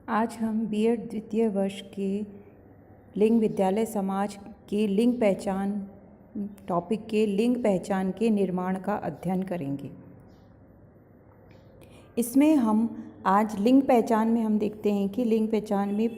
आज हम बीएड द्वितीय वर्ष के लिंग विद्यालय समाज के लिंग पहचान टॉपिक के लिंग पहचान के निर्माण का अध्ययन करेंगे। इसमें हम आज लिंग पहचान में हम देखते हैं कि लिंग पहचान में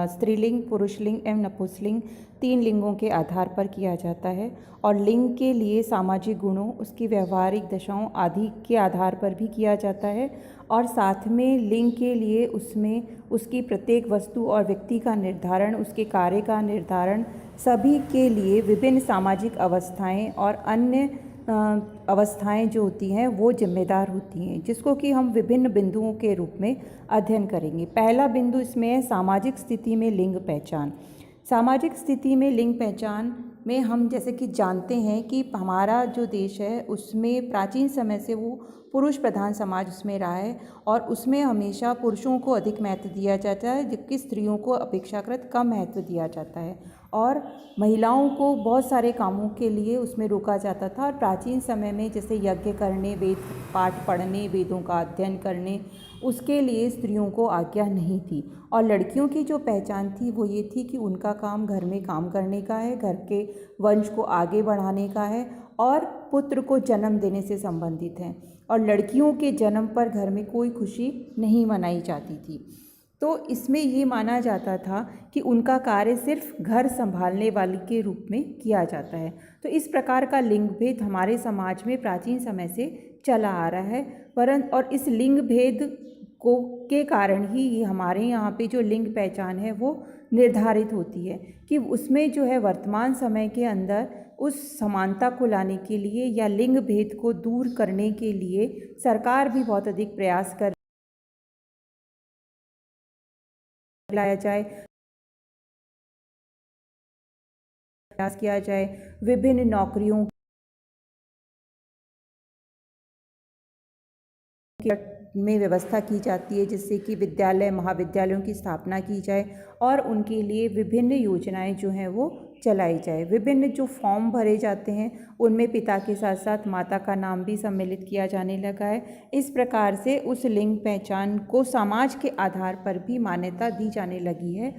स्त्रीलिंग, पुरुषलिंग एवं नपुंसकलिंग 3 लिंगों के आधार पर किया जाता है और लिंग के लिए सामाजिक गुणों, उसकी व्यवहारिक दशाओं आदि के आधार पर भी किया जाता है और साथ में लिंग के लिए उसमें उसकी प्रत्येक वस्तु और व्यक्ति का निर्धारण, उसके कार्य का निर्धारण, सभी के लिए विभिन्न सामाजिक अवस्थाएं और अन्य अवस्थाएं जो होती हैं वो जिम्मेदार होती हैं, जिसको कि हम विभिन्न बिंदुओं के रूप में अध्ययन करेंगे। पहला बिंदु इसमें है सामाजिक स्थिति में लिंग पहचान। सामाजिक स्थिति में लिंग पहचान में हम जैसे कि जानते हैं कि हमारा जो देश है उसमें प्राचीन समय से वो पुरुष प्रधान समाज उसमें रहा है और उसमें हमेशा पुरुषों को अधिक महत्व दिया जाता है, जबकि स्त्रियों को अपेक्षाकृत कम महत्व दिया जाता है और महिलाओं को बहुत सारे कामों के लिए उसमें रोका जाता था। और प्राचीन समय में जैसे यज्ञ करने, वेद पाठ पढ़ने, वेदों का अध्ययन करने, उसके लिए स्त्रियों को आज्ञा नहीं थी और लड़कियों की जो पहचान थी वो ये थी कि उनका काम घर में काम करने का है, घर के वंश को आगे बढ़ाने का है और पुत्र को जन्म देने से संबंधित है और लड़कियों के जन्म पर घर में कोई खुशी नहीं मनाई जाती थी। तो इसमें ये माना जाता था कि उनका कार्य सिर्फ घर संभालने वाली के रूप में किया जाता है। तो इस प्रकार का लिंग भेद हमारे समाज में प्राचीन समय से चला आ रहा है, परंतु और इस लिंग भेद को के कारण ही हमारे यहाँ पे जो लिंग पहचान है वो निर्धारित होती है कि उसमें जो है वर्तमान समय के अंदर उस समानता को लाने के लिए या लिंग भेद को दूर करने के लिए सरकार भी बहुत अधिक प्रयास कर लाया जाए, प्रयास किया जाए, विभिन्न नौकरियों में व्यवस्था की जाती है जिससे कि विद्यालय महाविद्यालयों की स्थापना की जाए और उनके लिए विभिन्न योजनाएं जो हैं वो चलाई जाए। विभिन्न जो फॉर्म भरे जाते हैं उनमें पिता के साथ साथ माता का नाम भी सम्मिलित किया जाने लगा है। इस प्रकार से उस लिंग पहचान को समाज के आधार पर भी मान्यता दी जाने लगी है,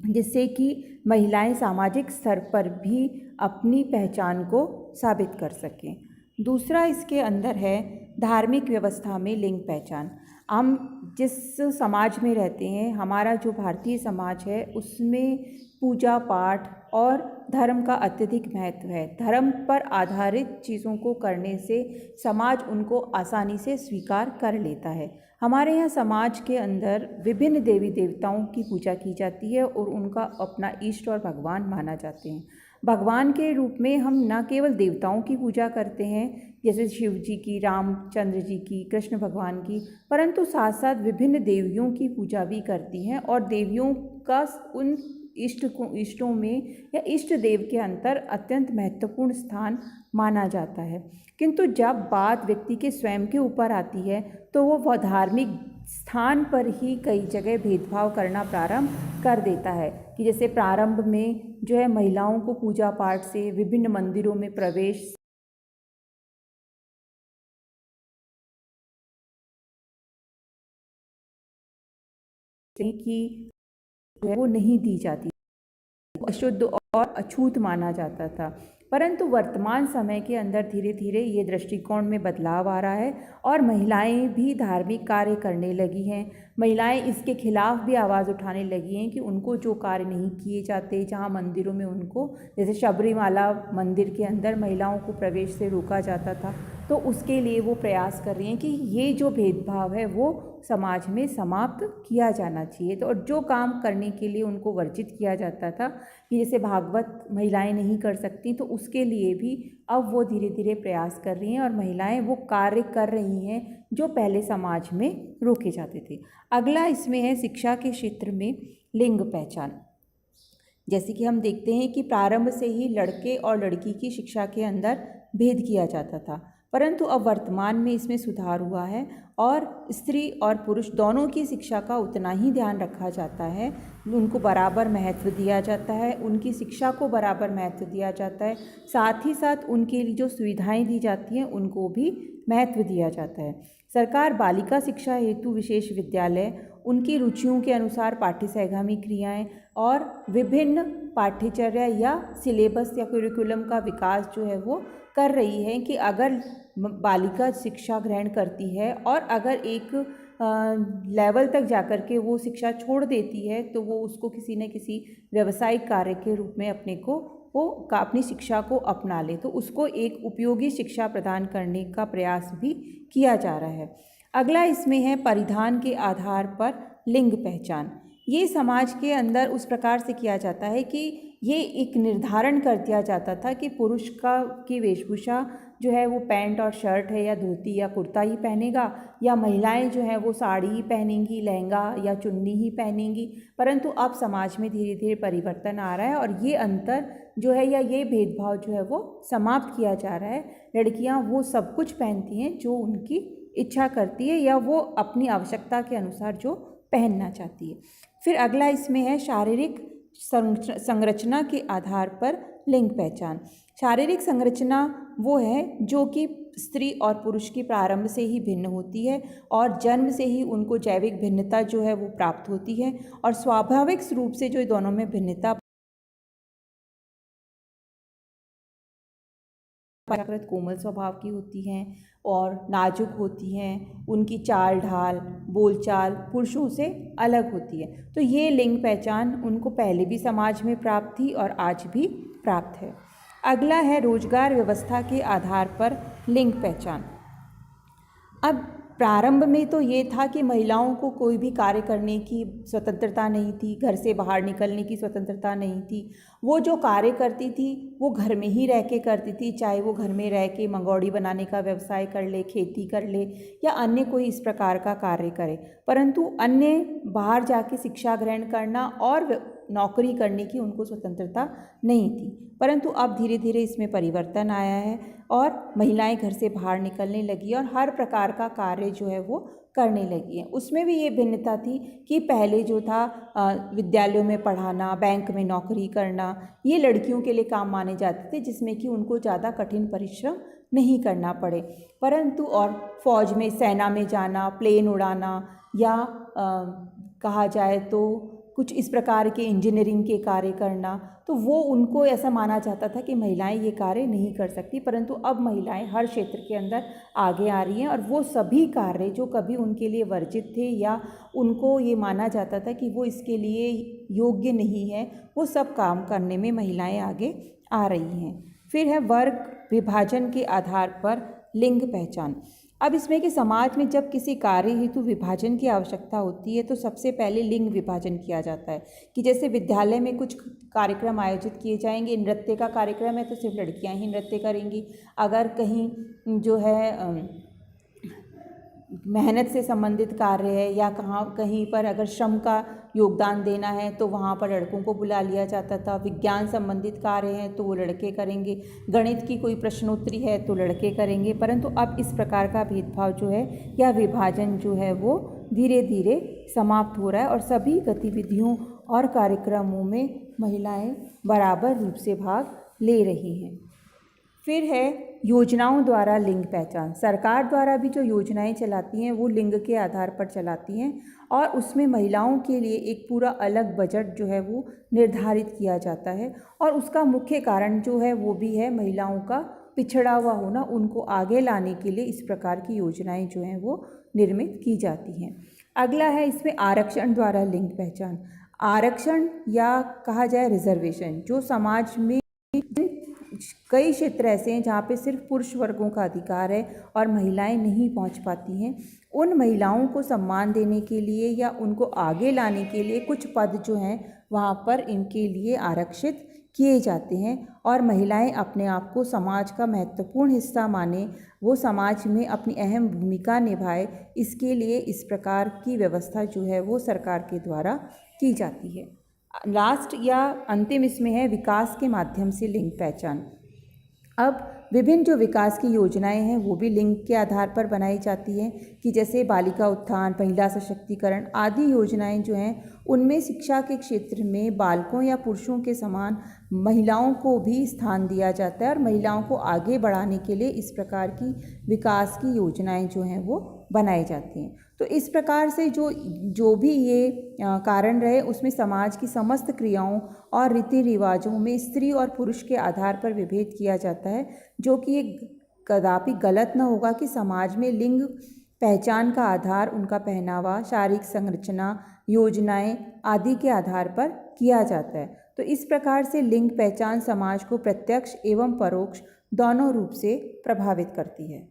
जिससे कि महिलाएं सामाजिक स्तर पर भी अपनी पहचान को साबित कर सकें। दूसरा इसके अंदर है धार्मिक व्यवस्था में लिंग पहचान। हम जिस समाज में रहते हैं, हमारा जो भारतीय समाज है उसमें पूजा पाठ और धर्म का अत्यधिक महत्व है। धर्म पर आधारित चीज़ों को करने से समाज उनको आसानी से स्वीकार कर लेता है। हमारे यहाँ समाज के अंदर विभिन्न देवी देवताओं की पूजा की जाती है और उनका अपना इष्ट और भगवान माना जाते हैं। भगवान के रूप में हम न केवल देवताओं की पूजा करते हैं जैसे शिव जी की, रामचंद्र जी की, कृष्ण भगवान की, परंतु साथ साथ विभिन्न देवियों की पूजा भी करती हैं और देवियों का उन इष्टों में या इष्ट देव के अंतर अत्यंत महत्वपूर्ण स्थान माना जाता है। किंतु जब बात व्यक्ति के स्वयं के ऊपर आती है तो वो धार्मिक स्थान पर ही कई जगह भेदभाव करना प्रारंभ कर देता है कि जैसे प्रारंभ में जो है महिलाओं को पूजा पाठ से, विभिन्न मंदिरों में प्रवेश की वो नहीं दी जाती, अशुद्ध और अछूत माना जाता था। परंतु वर्तमान समय के अंदर धीरे धीरे ये दृष्टिकोण में बदलाव आ रहा है और महिलाएं भी धार्मिक कार्य करने लगी हैं। महिलाएं इसके खिलाफ भी आवाज़ उठाने लगी हैं कि उनको जो कार्य नहीं किए जाते, जहां मंदिरों में उनको जैसे शबरीमाला मंदिर के अंदर महिलाओं को प्रवेश से रोका जाता था, तो उसके लिए वो प्रयास कर रही हैं कि ये जो भेदभाव है वो समाज में समाप्त किया जाना चाहिए। तो और जो काम करने के लिए उनको वर्जित किया जाता था कि जैसे भागवत महिलाएं नहीं कर सकती, तो उसके लिए भी अब वो धीरे धीरे प्रयास कर रही हैं और महिलाएं वो कार्य कर रही हैं जो पहले समाज में रोके जाते थे। अगला इसमें है शिक्षा के क्षेत्र में लिंग पहचान। जैसे कि हम देखते हैं कि प्रारंभ से ही लड़के और लड़की की शिक्षा के अंदर भेद किया जाता था, परंतु अब वर्तमान में इसमें सुधार हुआ है और स्त्री और पुरुष दोनों की शिक्षा का उतना ही ध्यान रखा जाता है, उनको बराबर महत्व दिया जाता है, उनकी शिक्षा को बराबर महत्व दिया जाता है, साथ ही साथ उनके लिए जो सुविधाएं दी जाती हैं उनको भी महत्व दिया जाता है। सरकार बालिका शिक्षा हेतु विशेष विद्यालय, उनकी रुचियों के अनुसार पाठ्य सहगामी क्रियाएं और विभिन्न पाठ्यचर्या या सिलेबस या करिकुलम का विकास जो है वो कर रही है कि अगर बालिका शिक्षा ग्रहण करती है और अगर एक लेवल तक जाकर के वो शिक्षा छोड़ देती है तो वो उसको किसी न किसी व्यावसायिक कार्य के रूप में अपनी शिक्षा को अपना ले, तो उसको एक उपयोगी शिक्षा प्रदान करने का प्रयास भी किया जा रहा है। अगला इसमें है परिधान के आधार पर लिंग पहचान। ये समाज के अंदर उस प्रकार से किया जाता है कि ये एक निर्धारण कर दिया जाता था कि पुरुष की वेशभूषा जो है वो पैंट और शर्ट है या धोती या कुर्ता ही पहनेगा, या महिलाएं जो है वो साड़ी ही पहनेंगी, लहंगा या चुन्नी ही पहनेंगी। परंतु अब समाज में धीरे धीरे परिवर्तन आ रहा है और ये अंतर जो है या ये भेदभाव जो है वो समाप्त किया जा रहा है। लड़कियां वो सब कुछ पहनती हैं जो उनकी इच्छा करती है या वो अपनी आवश्यकता के अनुसार जो पहनना चाहती है। फिर अगला इसमें है शारीरिक संरचना के आधार पर लिंग पहचान। शारीरिक संरचना वो है जो कि स्त्री और पुरुष की प्रारंभ से ही भिन्न होती है और जन्म से ही उनको जैविक भिन्नता जो है वो प्राप्त होती है और स्वाभाविक रूप से जो दोनों में भिन्नता प्राकृत कोमल स्वभाव की होती हैं और नाजुक होती हैं, उनकी चाल ढाल बोलचाल पुरुषों से अलग होती है। तो ये लिंग पहचान उनको पहले भी समाज में प्राप्त थी और आज भी प्राप्त है। अगला है रोजगार व्यवस्था के आधार पर लिंग पहचान। अब प्रारंभ में तो ये था कि महिलाओं को कोई भी कार्य करने की स्वतंत्रता नहीं थी, घर से बाहर निकलने की स्वतंत्रता नहीं थी। वो जो कार्य करती थी वो घर में ही रह के करती थी, चाहे वो घर में रह के मंगोड़ी बनाने का व्यवसाय कर ले, खेती कर ले या अन्य कोई इस प्रकार का कार्य करे। परंतु अन्य बाहर जाके शिक्षा ग्रहण करना और नौकरी करने की उनको स्वतंत्रता नहीं थी। परंतु अब धीरे धीरे इसमें परिवर्तन आया है और महिलाएं घर से बाहर निकलने लगी और हर प्रकार का कार्य जो है वो करने लगी हैं। उसमें भी ये भिन्नता थी कि पहले जो था विद्यालयों में पढ़ाना, बैंक में नौकरी करना, ये लड़कियों के लिए काम माने जाते थे जिसमें कि उनको ज़्यादा कठिन परिश्रम नहीं करना पड़े। परंतु और फौज में, सेना में जाना, प्लेन उड़ाना या कहा जाए तो कुछ इस प्रकार के इंजीनियरिंग के कार्य करना, तो वो उनको ऐसा माना जाता था कि महिलाएं ये कार्य नहीं कर सकती। परंतु अब महिलाएं हर क्षेत्र के अंदर आगे आ रही हैं और वो सभी कार्य जो कभी उनके लिए वर्जित थे या उनको ये माना जाता था कि वो इसके लिए योग्य नहीं है, वो सब काम करने में महिलाएं आगे आ रही हैं। फिर है वर्ग विभाजन के आधार पर लिंग पहचान। अब इसमें कि समाज में जब किसी कार्य हेतु विभाजन की आवश्यकता होती है तो सबसे पहले लिंग विभाजन किया जाता है कि जैसे विद्यालय में कुछ कार्यक्रम आयोजित किए जाएंगे, नृत्य का कार्यक्रम है तो सिर्फ लड़कियां ही नृत्य करेंगी। अगर कहीं जो है मेहनत से संबंधित कार्य है या कहीं पर अगर श्रम का योगदान देना है तो वहाँ पर लड़कों को बुला लिया जाता था। विज्ञान संबंधित कार्य हैं तो वो लड़के करेंगे, गणित की कोई प्रश्नोत्तरी है तो लड़के करेंगे। परंतु अब इस प्रकार का भेदभाव जो है या विभाजन जो है वो धीरे धीरे समाप्त हो रहा है और सभी गतिविधियों और कार्यक्रमों में महिलाएं बराबर रूप से भाग ले रही हैं। फिर है योजनाओं द्वारा लिंग पहचान। सरकार द्वारा भी जो योजनाएं चलाती हैं वो लिंग के आधार पर चलाती हैं और उसमें महिलाओं के लिए एक पूरा अलग बजट जो है वो निर्धारित किया जाता है और उसका मुख्य कारण जो है वो भी है महिलाओं का पिछड़ा हुआ होना। उनको आगे लाने के लिए इस प्रकार की योजनाएं जो हैं वो निर्मित की जाती हैं। अगला है इसमें आरक्षण द्वारा लिंग पहचान। आरक्षण या कहा जाए रिजर्वेशन, जो समाज में कई क्षेत्र ऐसे हैं जहाँ पे सिर्फ पुरुष वर्गों का अधिकार है और महिलाएं नहीं पहुँच पाती हैं, उन महिलाओं को सम्मान देने के लिए या उनको आगे लाने के लिए कुछ पद जो हैं वहाँ पर इनके लिए आरक्षित किए जाते हैं और महिलाएं अपने आप को समाज का महत्वपूर्ण हिस्सा माने, वो समाज में अपनी अहम भूमिका निभाए, इसके लिए इस प्रकार की व्यवस्था जो है वो सरकार के द्वारा की जाती है। लास्ट या अंतिम इसमें है विकास के माध्यम से लिंग पहचान। अब विभिन्न जो विकास की योजनाएं हैं वो भी लिंग के आधार पर बनाई जाती हैं कि जैसे बालिका उत्थान, महिला सशक्तिकरण आदि योजनाएं जो हैं उनमें शिक्षा के क्षेत्र में बालकों या पुरुषों के समान महिलाओं को भी स्थान दिया जाता है और महिलाओं को आगे बढ़ाने के लिए इस प्रकार की विकास की योजनाएं जो हैं वो बनाई जाती हैं। तो इस प्रकार से जो जो भी ये कारण रहे, उसमें समाज की समस्त क्रियाओं और रीति रिवाजों में स्त्री और पुरुष के आधार पर विभेद किया जाता है, जो कि ये कदापि गलत न होगा कि समाज में लिंग पहचान का आधार उनका पहनावा, शारीरिक संरचना, योजनाएं आदि के आधार पर किया जाता है। तो इस प्रकार से लिंग पहचान समाज को प्रत्यक्ष एवं परोक्ष दोनों रूप से प्रभावित करती है।